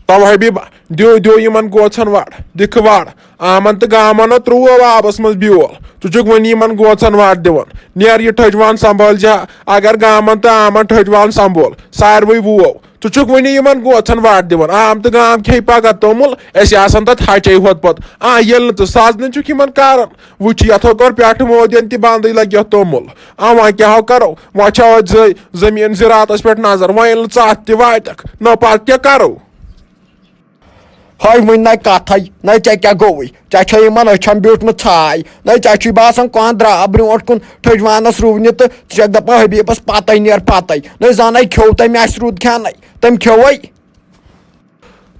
توے حبیبہ دیو یمن گوژن وڑ دکھ وڑ آمن تو گامن تروو آبس مز بیول ژٕ چھُکھ وٕنہِ یِمن گوژن وڑ دِوان نیر یہِ ٹھٔجوان سنبھٲلۍ زِ اگر گامن تہٕ آمن ٹھٔجوان سنبھول ساروٕے وُہ ژٕ چھُکھ وٕنہِ یِمن گوژن وڑ دِوان عام تہٕ گام کھیٚیہِ پگاہ توٚمُل أسۍ آسان تتھ ہچے ہوت پتہٕ ییٚلہِ نہٕ ژٕ سزنہٕ چھُکھ یِمن کران وٕچھ یتھو کوٚر پٮ۪ٹھٕ مودین تہِ بنٛدٕے لگہِ یتھ توٚمُل وۄنۍ کیٛاہ کرو وۄنۍ چھا أتھۍ زٔمیٖن زِراتس پٮ۪ٹھ نظر وۄنۍ ییٚلہِ نہٕ ژٕ اتھ تہِ واتکھ نہ پتہٕ کیٛاہ کرو ہاے وٕنۍ نَے کتھے نَے ژےٚ کیٛاہ گوٚوُے ژےٚ چھے یِمن أچھن بیوٗٹھمُت ژھاے نَے ژےٚ چھُے باسان کانٛہہ درٛاو برٛونٛٹھ کُن ٹھٔجوانس رُونہِ تہٕ ژٕ چھکھ دپان حبیٖبس پتے نیر پتے نَے زانے کھیوٚو تٔمۍ اَسہِ روٗد کھٮ۪نَے تٔمۍ کھیوٚوے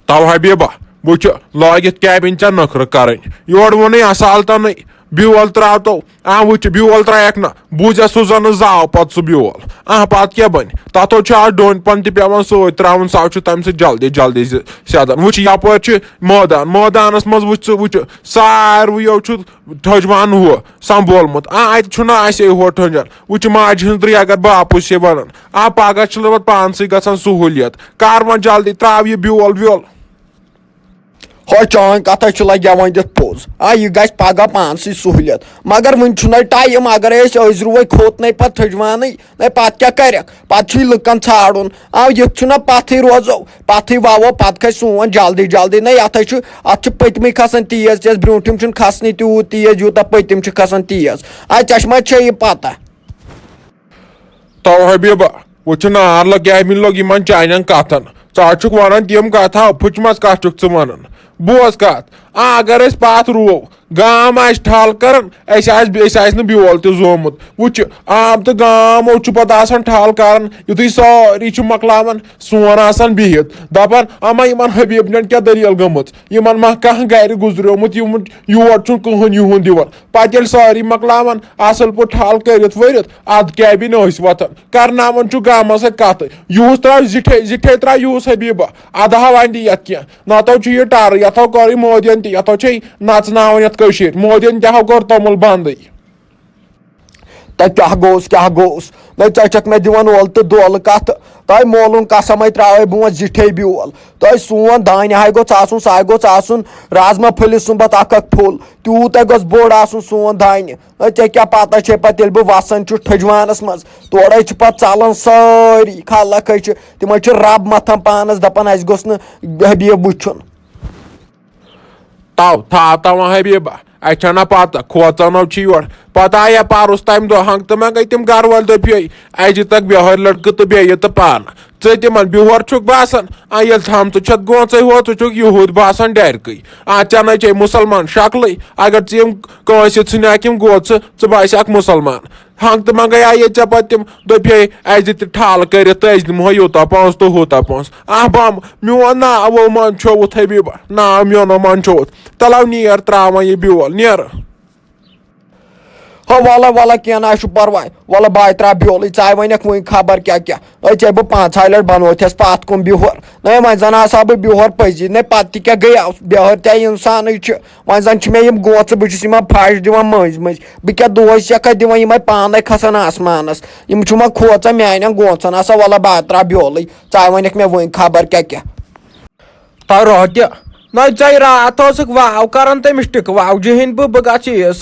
تو حبیبہ وٕچھ لٲگِتھ کیٛاہ بِنہِ ژےٚ نخرٕ کرٕنۍ یورٕ ووٚنُے اصالتنٕے بیول ترٛاوتو وٕچھ بیول ترٛایکھ نہ بوٗزیٚس سُہ زن زاو پتہٕ سُہ بیول پتہٕ کیٛاہ بنہِ تتھو چھُ آز ڈوٗنۍ پن تہِ پیٚوان سۭتۍ ترٛاوُن سُہ چھُ تمہِ سۭتۍ جلدی جلدی سیٚدان وٕچھ یپٲرۍ چھُ مٲدانس منٛز وٕچھ ژٕ وٕچھ ساروٕیو چھُ ٹھٔجوان ہُہ سنبھولمُت اتہِ چھُنہ اسے ہُہ ٹھٔنجر وٕچھ ماجہِ ہٕنٛزرٕے اگر باپُس چھِ ونان پگہہ چھُ پتہٕ پانسٕے گژھان سہوٗلیت کر وۄنۍ جلدی ترٛاو یہِ بیول ویول ہاے چٲنۍ کتھے چھِ لگہِ وۄنۍ دِتھ پوٚز یہِ گژھِ پگہہ پانسٕے سہوٗلیت مگر وٕنہِ چھُنَے ٹایم اگر أسۍ أزۍ رُوَے کھوٚت نَے پتہٕ ٹھٔجوانٕے نَے پتہٕ کیٛاہ کرکھ پتہٕ چھُے لُکن ژھانڈُن یِتھ چھُنہ پتھٕے روزو پتھٕے ووو پتہٕ کھسہِ سون جلدی جلدی نَے اتھے چھُ اتھ چھُ پٔتمٕے کھسان تیز تیز برٛونٛٹھِم چھُنہٕ کھسنٕے تیوٗت تیز یوٗتاہ پٔتِم چھِ کھسان تیز ژےٚ ما چھے یہِ پتہ تو حبیبہ وٕچھ نار لوٚگ گیمہِ لوٚگ یِمن چانٮ۪ن کتھن ژٕ حظ چھُکھ ونان تِم کتھا پھٕچمژ کتھ چھُکھ ژٕ ونان بوز کتھ اگر أسۍ پتھ رُوو گام آسہِ ٹھل کران أسۍ آسہِ نہٕ بیول تہِ زومُت وٕچھ عام تہٕ گامو چھُ پتہٕ آسان ٹھل کران یِتھُے سٲری چھِ مۄکلاوان سون آسان بِہِتھ دپان یِمن حبیٖبنٮ۪ن کیٛاہ دٔلیٖل گٔمٕژ یِمن ما کانٛہہ گرِ گُزریومُت یور چھُنہٕ کٕہٕنۍ یِہُنٛد دِوان پتہٕ ییٚلہِ سٲری مۄکلاوان اصل پٲٹھۍ ٹھل کٔرِتھ ؤرِتھ اتھ کیبِن ٲسۍ وۄتھان کرناوان چھُ گامس سۭتۍ کتھٕ یِہُس تراو زِٹھے تراو یِہُس حبیٖبہ ادہا وۄنۍ دِ یتھ کینٛہہ نتہٕ چھُ یہِ ٹر یتھو کوٚر یہِ مودین تہِ یتھو چھے نژناوان یتھ کٔشیٖرِ مودین تہِ کوٚر توٚمُل بنٛدٕے تہٕ کیٛاہ گوٚوُس نَے ژےٚ چھکھ مےٚ دِوان اولہٕ تہٕ دولہٕ کتھٕ تۄہہِ مولوٗن قسمے ترٛاوے برونٛٹھ زِٹھے بیول تۄہہِ سون دانہِ ہاے گوٚژھ آسُن سُہ گوٚژھ آسُن رازما پھٔلِس سُمبتھ اکھ پھوٚل تیوٗتاہ گوٚژھ بوٚڑ آسُن سون دانہِ ژےٚ کیٛاہ پتہ چھے پتہٕ ییٚلہِ بہٕ وسان چھُس ٹھٔجوانس منٛز تورے چھِ پتہٕ ژلان سٲری خلق چھِ تِمے چھِ رب متھان پانس دپان اسہِ گوٚژھ نہٕ حبیٖب وٕچھُن تھاو وۄنۍ حبیٖبہ اَسہِ چھَنہ پتہ کھوژانو چھِ یورٕ پتہٕ آیے پرُس تمہِ دۄہ ہنٛگ تہٕ منٛگے تِم گرٕ وٲلۍ دٔپے اَسہِ دِتکھ بِہٲرۍ لڑکہٕ تہٕ بیٚیہِ تہٕ پانہٕ ژٕ تِمن بِہور چھُکھ باسان ییٚلہِ تھامژٕ چھتھ گونژے ہوت ژٕ چھُکھ یہوٗد باسان ڈرکٕے ژےٚ نَے چھے مُسلمان شکلٕے اگر ژٕ یِم کٲنٛسہِ ژھٕنیکھ یِم گوژٕ ژٕ باسیکھ مُسلمان ہنٛگ تہٕ منٛگے آیے ژےٚ پتہٕ تِم دٔپے اَسہِ دِتہِ ٹھل کٔرِتھ تہٕ أسۍ دِمہو یوٗتاہ پونٛسہٕ تہٕ ہوٗتاہ پونٛسہٕ بم میون ناو منٛدچھووُتھ حبیٖبہ ناو میونو منٛدچھووُتھ تلو نیر ترٛاوان یہِ بیول نیرٕ وَلہٕ کینٛہہ نہ چھُ پرواے وَلہٕ باے ترٛاو بیولٕے ژاے وَنٮ۪کھ وٕنۍ خبر کیٛاہ ژےٚ بہٕ 5 لٹہِ بنوتھس پتھ کُن بِہور نَے وۄنۍ زن آسہٕ ہا بہٕ بِہور پٔزی نَے پتہٕ تہِ کیٛاہ گٔیاو بِہٲرۍ تے انسانٕے چھِ وۄنۍ زن چھِ مےٚ یِم گونژٕ بہٕ چھُس یِمن پھش دِوان مٔنٛزۍ مٔنٛزۍ بہٕ کیٛاہ دوہے چھَکھا دِوان یِمے پانے کھسان آسمانس یِم چھُ وۄنۍ کھوژان میانٮ۪ن گونژن وَلہٕ باے ترٛاو بیولٕے ژاے وَنٮ۪کھ مےٚ وٕنۍ خبر کیٛاہ تۄہہِ روتہِ نَے ژےٚ راتھ ٲسٕکھ واو کران تٔمِس ٹِکہٕ واوجہِ ہِنٛدۍ بہٕ گژھٕ عیٖز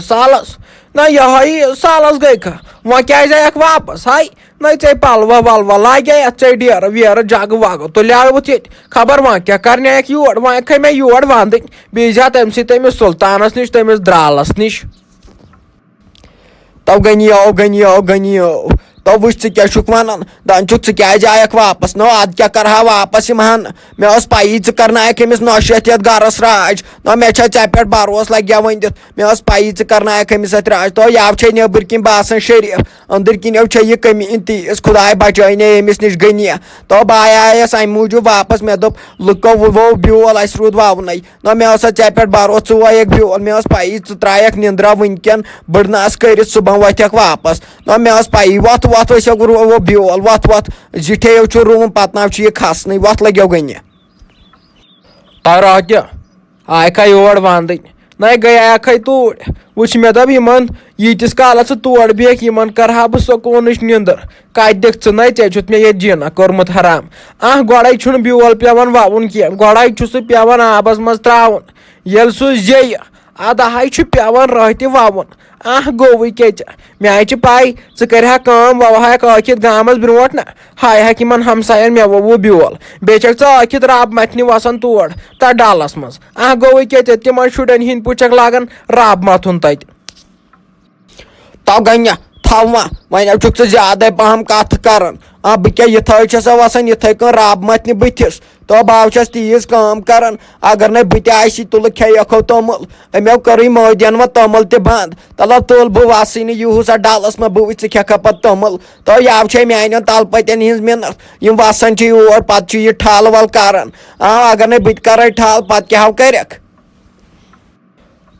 سالس نہ یِہوے سالس گٔے کھا وۄنۍ کیٛازِ آیکھ واپس ہاے نَے ژےٚ پلوا ولوا لاگے یتھ ژےٚ ڈیرٕ ویرٕ جگہٕ وگہٕ تُلیوُتھ ییٚتہِ خبر وۄنۍ کیٛاہ کرنایکھ یور وۄنۍ کھے مےٚ یور ونٛدٕنۍ بیٚیہِ زِ تٔمۍ سٕے تٔمِس سُلطانس نِش تٔمِس درالس نِش تو گٔنیو تو وٕچھ ژٕ کیٛاہ چھُکھ ونان دپان چھُکھ ژٕ کیٛازِ آیکھ واپس نو ادٕ کیٛاہ کرہا واپس یِم ہن مےٚ ٲس پیی ژٕ کرنایکھ أمِس نۄش یتھ گرس راج نہ مےٚ چھا ژےٚ پٮ۪ٹھ بروسہٕ لگیا وۄنۍ دِتھ مےٚ ٲس پیی ژٕ کرنایکھ أمِس اتھِ راج تو یَو چھے نیبٕرۍ کِنۍ باسان شریف أنٛدٕرۍ کِنیو چھے یہِ کٔمی تیٖژ خداے بچٲینے أمِس نِش غنیہ تو باے آیس امہِ موٗجوٗب واپس مےٚ دوٚپ لُکو وو بیول اسہِ روٗد وونٕے نہ مےٚ اوسا ژےٚ پٮ۪ٹھ بروسہٕ ژٕ وایکھ بیول مےٚ ٲس پیی ژٕ ترٛایکھ نِندرا وٕنکٮ۪ن بٔڑناس کٔرِتھ صبحن وۄتھکھ واپس نہ مےٚ ٲس پیی وۄتھ ٲسۍ بیول وۄتھ زِٹھیو چھُ رُوُن پتہٕ ناو چھُ یہِ کھسنٕے وۄتھ لگیو غنہِ تۄہہِ روتہِ آیکھا یور ونٛدٕنۍ نَے گٔیاکھَے توٗرۍ وٕچھ مےٚ دوٚپ یِمن ییٖتِس کالس ژٕ تور بیٚہکھ یِمن کرہا بہٕ سکوٗنٕچ نِندٕر کتہِ دِکھ ژٕ نَے ژےٚ چھُتھ مےٚ ییٚتہِ جِنہ کوٚرمُت حرام گۄڈے چھُنہٕ بیول پیٚوان وَوُن کینٛہہ گۄڈے چھُ سُہ پیٚوان آبس منٛز ترٛاوُن ییٚلہِ سُہ زیٚیہِ اَدٕ چھُ پیٚوان رٲہتہِ وَوُن گوٚوٕے کیٚژِ مےٚ ہَے چھِ پَے ژٕ کَرِہا کٲم وَوہَکھ ٲکھِتھ گامَس برونٛٹھ نہ ہایہَکھ یِمن ہمساین مےٚ ووٚوُ بیول بیٚیہِ چھَکھ ژٕ ٲکھِتھ رب متھنہِ وَسان تور تتھ ڈلس منٛز گوٚوٕے کیٚژِ تِمن شُرٮ۪ن ہِنٛدۍ پٲٹھۍ چھکھ لاگان رب متھُن تتہِ تو گنیا تھو وۄنۍ چھُکھ ژٕ زیادے پہم کتھ کران بہٕ کیٛاہ یِتھٲے چھسا وسان یِتھے کٔنۍ رب متنہِ بٕتھِس تو بہٕ چھس تیٖژ کٲم کران اگر نَے بہٕ تہِ آسی تُلہٕ کھیٚیکھو توٚمُل أمیو کٔرٕے مٲدین وۄنۍ توٚمُل تہِ بنٛد تلو تُل بہٕ وسٕے نہٕ یِہُس ڈلس منٛز بہٕ وٕچھ ژٕ کھٮ۪کھا پتہٕ توٚمُل تو یَوٕ چھے میانٮ۪ن تلپتٮ۪ن ہِنٛز مِنت یِم وسان چھِ یور پتہٕ چھُ یہِ ٹھل ول کران اگر نَے بہٕ تہِ کرے ٹھل پتہٕ کیٛاہ ہو کٔرکھ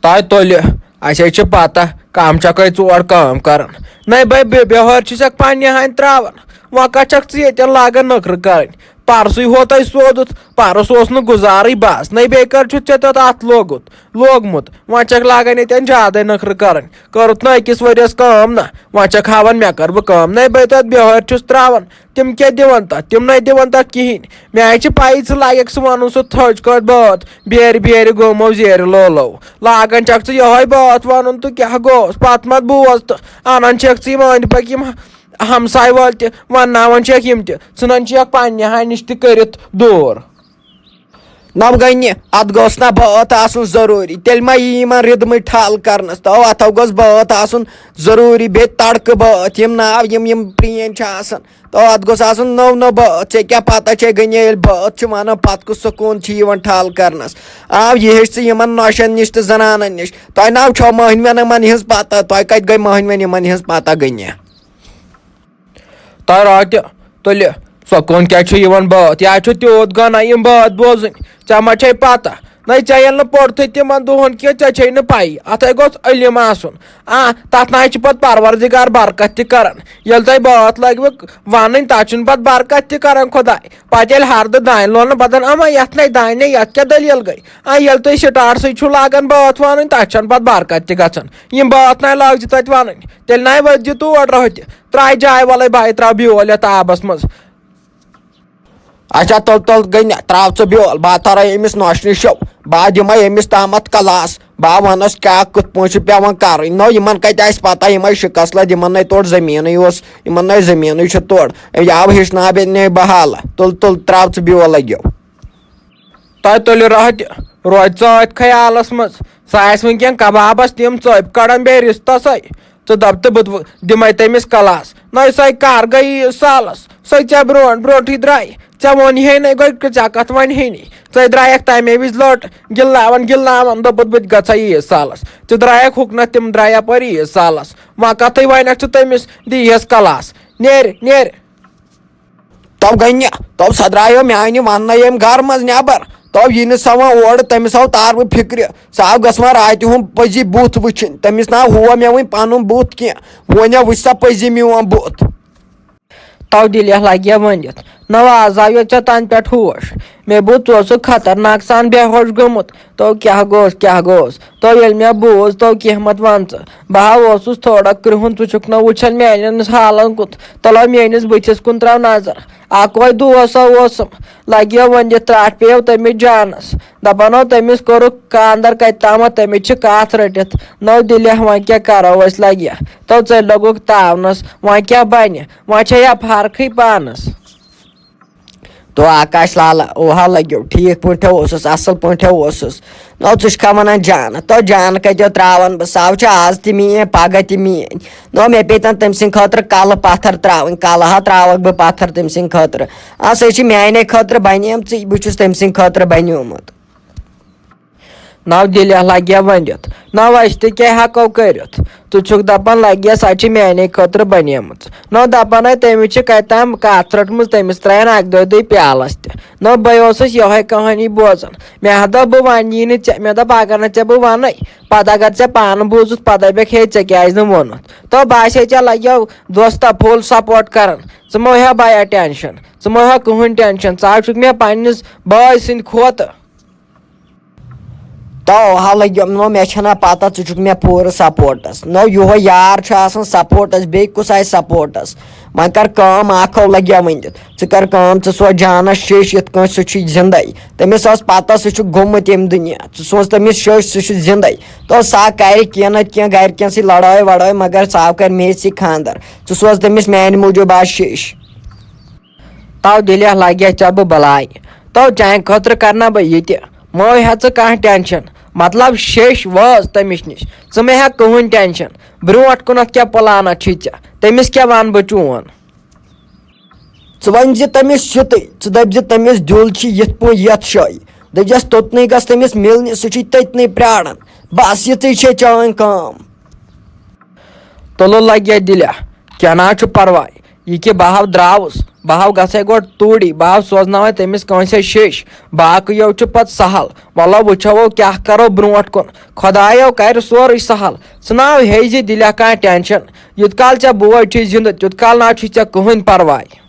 تۄہہِ تُلہِ اَسے چھِ پتہ کم چھکھے ژور کٲم کران نَے بہٲرۍ چھِسکھ پننہِ ہَنہِ ترٛاوان وۄنۍ کتھ چھکھ ژٕ ییٚتٮ۪ن لاگان نٔکھرٕ کرٕنۍ پرسٕے ہوو تۄہہِ سودُت پرُس اوس نہٕ گُزارٕے بس نَے بیٚیہِ کر چھُتھ ژےٚ تتھ اتھ لوگمُت وۄنۍ چھکھ لاگان ییٚتٮ۪ن زیادے نٔکھرٕ کرٕنۍ کٔرٕتھ نہٕ أکِس ؤرِیس کٲم نہ وۄنۍ چھکھ ہاوان مےٚ کر بہٕ کٲم نَے بے تتھ بہٲرۍ چھُس ترٛاوان تِم کیٛاہ دِوان تتھ تِم نَے دِوان تتھ کِہینۍ مےٚ ہَے چھِ پَیی ژٕ لگکھ سُہ وَنُن سُہ تھٔج کٲٹھۍ بٲتھ بیرِ گومو زیرِ لولو لاگان چھکھ ژٕ یِہوے بٲتھ وَنُن تہٕ کیٛاہ گوٚوس پتہٕ مت بوز تہٕ اَنان چھکھ ژٕ یِم أنٛدۍ پٔکۍ یِم ہمساے وٲلۍ تہِ وَنناوان چھکھ یِم تہِ ژھٕنان چھِکھ پننہِ ہَنہِ نِش تہِ کٔرِتھ دوٗر نو گنہِ اتھ گوٚژھ نہ بٲتھ آسُن ضروٗری تیٚلہِ ما یی یِمن رِدمٕے ٹھل کرنس تو اتھو گوٚژھ بٲتھ آسُن ضروٗری بیٚیہِ تڑکہٕ بٲتھ یِم ناو یِم پرٛٲنۍ چھِ آسان تو اتھ گوٚژھ آسُن نوٚو بٲتھ ژےٚ کیٛاہ پتہ چھے گنہِ ییٚلہِ بٲتھ چھِ ونان پتہٕ کُس سکوٗن چھِ یِوان ٹھل کرنس یہِ ہیٚچھ ژٕ یِمن نۄشن نِش تہٕ زنانن نِش تۄہہِ نہ چھو مٔہنوٮ۪ن یِمن ہِنٛز پتہ تۄہہِ کتہِ گٔے مٔہنوٮ۪ن یِمن ہِنٛز پتہ گنہِ تۄہہِ راتہِ تُلہِ سکوٗن کیٛاہ چھُ یِوان بٲتھ یا چھُ تیوٗت گنا یِم بٲتھ بوزٕنۍ ژےٚ ما چھے پتہ نَے ژےٚ ییٚلہِ نہٕ پوٚرتھٕے تِمن دۄہن کینٛہہ ژےٚ چھے نہٕ پَیی اتھے گوٚژھ علم آسُن تتھ نَے چھُ پتہٕ پروردِگار برکت تہِ کران ییٚلہِ تۄہہِ بٲتھ لٲگوٕ وَنٕنۍ تتھ چھُنہٕ پتہٕ برکت تہِ کران خۄداے پتہٕ ییٚلہِ ہردٕ دانہِ لوننہٕ پتہٕ یتھ نَے دانے یتھ کیٛاہ دٔلیٖل گٔے ییٚلہِ تُہۍ سٹارسٕے چھُو لاگان بٲتھ وَنٕنۍ تتھ چھنہٕ پتہٕ برکت تہِ گژھان یِم بٲتھ نَے لٲگزِ تتہِ وَنٕنۍ تیٚلہِ نَے ؤتھزِ تور رٲہتہِ ترٛایہِ جاے وَلے بایہِ ترٛاو بیول یتھ آبس منٛز اچھا تُل گنہِ ترٛاو ژٕ بیول بہٕ ترے أمِس نۄشہِ نِش بہٕ دِمے أمِس تامتھ کلاس بہٕ ونس کیٛاہ کِتھ پٲٹھۍ چھُ پیٚوان کرٕنۍ نو یِمن کتہِ آسہِ پتہ یِمے شِکس لد یِمن نَے تورٕ زٔمیٖنٕے اوس یِمن نَے زٔمیٖنٕے چھُ تورٕ یاو ہیٚچھناو بہٕ حالہ تُل ترٛاو ژٕ بیول لگیو تۄہہِ تُلہِ رٲہتہِ روزِ ژٲپۍ خیالس منٛز سۄ آسہِ وٕنکیٚن کبابس تِم ژٲپۍ کڑان بیٚیہِ رِستسے ژٕ دپ تہٕ بہٕ دِمے تٔمِس کلاس نَے سۄ کر گٔیی سالس سۄ ژےٚ برونٛٹھٕے درٛاے ژےٚ ووٚنہے نَے گوٚو ژےٚ کتھ وَنہے نی ژٕ درٛایکھ تَمے وِزِ لٔٹ گِلناوان دوٚپُتھ بہٕ تہِ گژھٕ عیٖز سالس ژٕ درٛایکھ ہُکنتھ تِم درٛاے یپٲرۍ عیٖز سالس وۄنۍ کتھٕے وَنکھ ژٕ تٔمِس دِیٖہس کلاس نیرِ تو گنہِ تو سۄ درٛایو میانہِ وننہٕ ییٚمہِ گرٕ منٛز نٮ۪بر تو یی نہٕ سۄ وۄنۍ اورٕ تٔمِس آو تارٕ فِکرِ سۄ آو گژھِ وۄنۍ راتہِ ہُنٛد پٔزی بُتھ وٕچھِنۍ تٔمِس نہ ہوو مےٚ وۄنۍ پنُن بُتھ کینٛہہ وۄنۍ وٕچھ سا پٔزی میون بُتھ تو دِلہِ لگہِ ؤنِتھ نہ آز آو ژےٚ تَنہٕ پٮ۪ٹھ ہوش مےٚ بوٗز ژٕ اوسُکھ خطرناک سان بے ہوش گوٚمُت تو کیٛاہ گوٚوس تو ییٚلہِ مےٚ بوٗز تو کینٛہہ مت وَن ژٕ بہٕ اوسُس تھوڑا کرٛہُن ژٕ چھُکھ نہٕ وٕچھان میانٮ۪ن حالن کُن تُلو میٲنِس بٕتھِس کُن ترٛاو نظر اکوے دوسا اوسُم لگیو ؤنِتھ ترٛٹھ پیٚیو تٔمِس جانس دپان تٔمِس کوٚرُکھ خانٛدر کتہِ تامتھ تٔمِس چھِ کتھ رٔٹِتھ نو دِلہِ وۄنۍ کیٛاہ کرو أسۍ لگیا تو ژٕ لوٚگُکھ تاونس وۄنۍ کیٛاہ بنہِ وۄنۍ چھے یا فرقٕے پانس تو آکاش لالا اوہا لگیو ٹھیٖک پٲٹھۍ اوسُس اصل پٲٹھۍ اوسُس نو ژٕ چھکھا ونان جانہٕ تو جانہٕ کتیو تراون بہٕ سۄ چھِ آز تہِ میٲنۍ پگہہ تہِ میٲنۍ نو مےٚ پیٚتن تٔمۍ سٕنٛدِ خٲطرٕ کلہٕ پتھر تراوٕنۍ کلہٕ ہا تراوکھ بہٕ پتھر تٔمۍ سٕنٛدِ خٲطرٕ سۄ چھِ میانے خٲطرٕ بنیمژٕے بہٕ چھُس تٔمۍ سٕنٛدِ خٲطرٕ بنیومُت نو دِلہِ لگیا ؤنِتھ نو أسۍ تہِ کیٛاہ ہٮ۪کو کٔرِتھ ژٕ چھُکھ دپان لگیا سۄ چھِ میانے خٲطرٕ بنیمٕژ نو دپان تٔمِس چھِ کتہِ تام کتھ رٔٹمٕژ تٔمِس ترٛاین اکہِ دۄیہِ پیالس تہِ نو بہٕ اوسُس یِہوے کہانی بوزان مےٚ ہا دوٚپ بہٕ ونی نہٕ ژےٚ مےٚ دوٚپ اگر نہٕ ژےٚ بہٕ ونَے پتہٕ اگر ژےٚ پانہٕ بوٗزُتھ پتہٕ دپکھ ہے ژےٚ کیٛازِ نہٕ ووٚنُتھ تو باسے ژےٚ لگیو دوستا فُل سپورٹ کران ژٕ مہ ہےٚ بیا ٹینشن ژٕ مہ ہےٚ کٕہٕنۍ ٹینشن ژٕ حظ چھُکھ مےٚ پننِس بٲے سٕنٛدِ کھۄتہٕ تو حالانکہ نو مے چھنا پتہ ژٕ چھُکھ مےٚ پوٗرٕ سپوٹس نو یِہوے یار چھُ آسان سپوٹس بیٚیہِ کُس آسہِ سپوٹس وۄنۍ کر کٲم اکھو لگیا ؤنِتھ ژٕ کر کٲم ژٕ سوز جانس شیش یِتھ کٲٹھۍ سُہ چھُ زندے تٔمِس ٲس پتہ سُہ چھُ گوٚمُت ییٚمہِ دُنیا ژٕ سوز تٔمِس شیش سُہ چھُ زندے تو سا کرِ کینٛہہ نتہٕ کینٛہہ گرِکٮ۪ن سۭتۍ لڑٲے وڑٲے مگر سا کرِ مے سۭتۍ خانٛدر ژٕ سوز تٔمِس میانہِ موٗجوٗب آز شیش تو دِلہِ لگیا ژےٚ بہٕ بلاے تو چانہِ خٲطرٕ کرنا بہٕ یہِ تہِ مہٕ ہےٚ ژٕ کانٛہہ ٹٮ۪نشن مطلب شیش وٲژ تٔمِس نِش ژٕ مےٚ ہےٚ کٕہٕنۍ ٹٮ۪نشن برونٛٹھ کُنتھ کیٛاہ پٕلانا چھُے ژےٚ تٔمِس کیٛاہ وَنہٕ بہٕ چون ژٕ ؤنۍ زِ تٔمِس یُتُے ژٕ دٔپۍ زِ تٔمِس دِل چھِ یِتھ پٲٹھۍ یتھ جایہِ دٔپزٮ۪س توٚتنٕے گژھ تٔمِس مِلنہِ سُہ چھُے تٔتنٕے پرٛاران بس یِژٕے چھے چٲنۍ کٲم تُلُن لگیا دِلہِ کیٛاہ نہ چھُ پرواے یہِ کہِ بہٕ ہاو درٛاوُس بہٕ ہاو گژھے گۄڈٕ توٗری بہٕ ہاو سوزناوے تٔمِس کٲنٛسے شیش باقٕیو چھُ پتہٕ سہل وَلو وٕچھو کیٛاہ کرو برونٛٹھ کُن خۄدایو کرِ سورُے سہل ژٕ نہ ہیٚیہِ زِ دِلہِ کانٛہہ ٹٮ۪نشن یوٗت کال ژےٚ بوے چھُے زِندٕ تیوٗت کال نہ چھُے ژےٚ کٕہٕنۍ پرواے